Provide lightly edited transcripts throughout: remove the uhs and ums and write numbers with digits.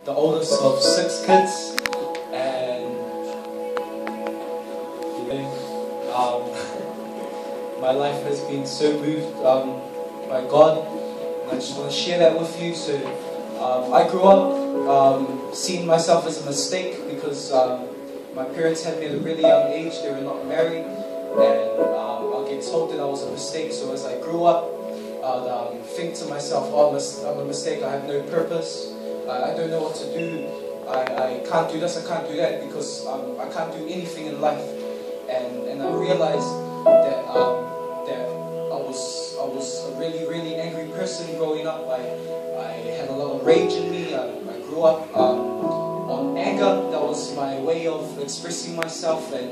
the oldest of 6 kids, and my life has been so moved by God, and I just want to share that with you. So I grew up seeing myself as a mistake because my parents had me at a really young age. They were not married, and I'll get told that I was a mistake. So as I grew up, I'd think to myself, oh, I'm a mistake, I have no purpose, I don't know what to do, I can't do this, I can't do that, because I can't do anything in life. And I realized that I was a really, really angry person growing up. I had a lot of rage in me. I grew up on anger. That was my way of expressing myself, and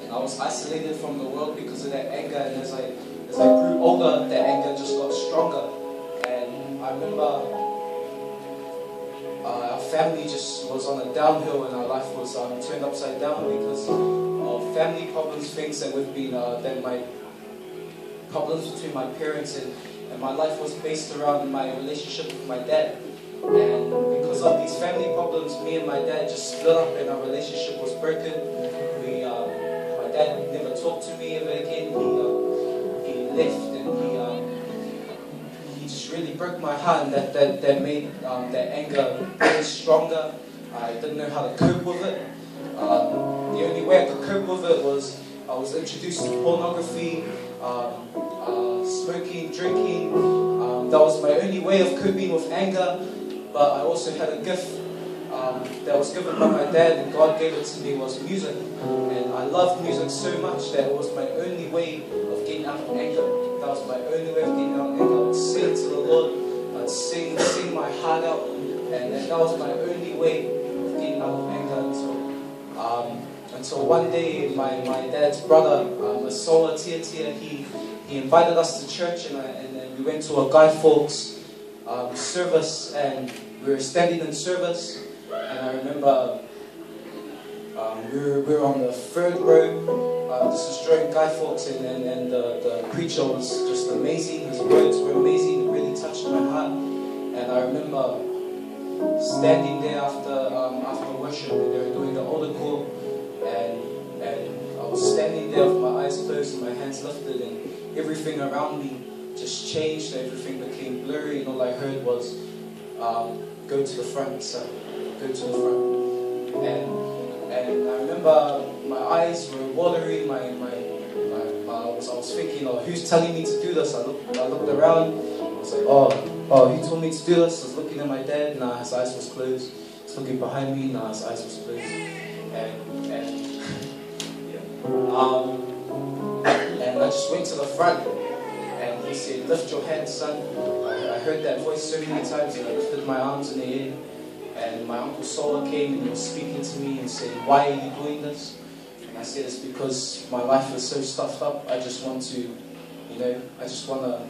I was isolated from the world because of that anger. And as I grew older, that anger just got stronger. And I remember our family just was on a downhill, and our life was turned upside down because of family problems, things that we've been, that my problems between my parents, and my life was based around my relationship with my dad. And because of these family problems, me and my dad just split up, and our relationship was broken. My dad never talked to me ever again. He left, and he just really broke my heart, and that made that anger very stronger. I didn't know how to cope with it. The only way I could cope with it was I was introduced to pornography, smoking, drinking. That was my only way of coping with anger. But I also had a gift that was given by my dad, and God gave it to me, was music. And I loved music so much that it was my only way of getting out of anger. That was my only way of getting out of anger. I'd sing to the Lord, I'd sing my heart out, and that was my only way of getting out of anger until one day my dad's brother, a soul Tia, he invited us to church, and we went to a Guy Fawkes service, and we were standing in service, and I remember we were on the 3rd row. This was during Guy Fawkes, and the preacher was just amazing. His words were amazing. It really touched my heart. And I remember standing there after worship, and they were doing the altar call, and I was standing there with my eyes closed and my hands lifted, and everything around me just changed. Everything became blurry, and all I heard was, go to the front, son, go to the front. And I remember my eyes were watery, I was thinking, oh, who's telling me to do this? I looked around, I was like, oh, who told me to do this? I was looking at my dad, nah, his eyes was closed. I was looking behind me, nah, his eyes was closed. And I just went to the front, and he said, lift your hands, son. I heard that voice so many times, and I lifted my arms in the air. And my Uncle Sola came, and he was speaking to me and saying, why are you doing this? And I said, it's because my life is so stuffed up. I just want to, I just want to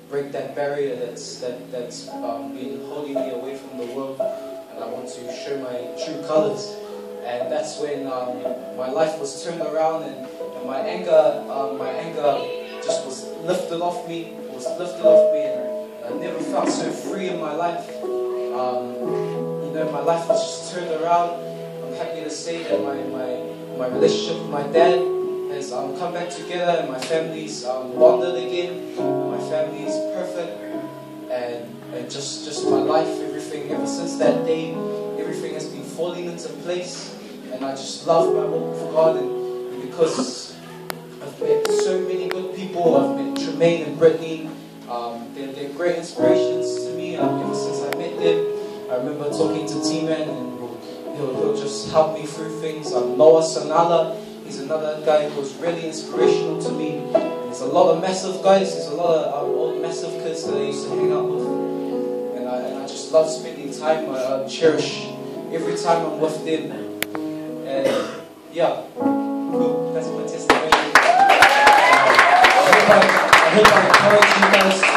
break that barrier that's been holding me away from the world. And I want to show my true colors. And that's when my life was turned around, and my anger just was lifted off me. It was lifted off me, and I never felt so free in my life. My life was just turned around. I'm happy to say that my relationship with my dad has come back together, and my family's bonded again. My family is perfect, and just my life, everything ever since that day, everything has been falling into place. And I just love my walk with God, and because I've met so many good people. I've met Tremaine and Brittany. They're great inspirations to me. Ever since I met them, I remember talking to T-Man, and he'll just help me through things. Noah Sanala, he's another guy who was really inspirational to me. There's a lot of massive guys. There's a lot of old massive kids that I used to hang out with, and I just love spending time. I cherish every time I'm with them. And yeah, cool. That's my testimony. I hope I encourage you guys to,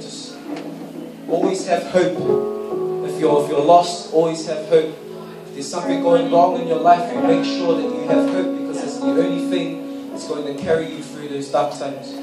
just always have hope. If you're lost, always have hope. If there's something going wrong in your life, you make sure that you have hope, because it's the only thing that's going to carry you through those dark times.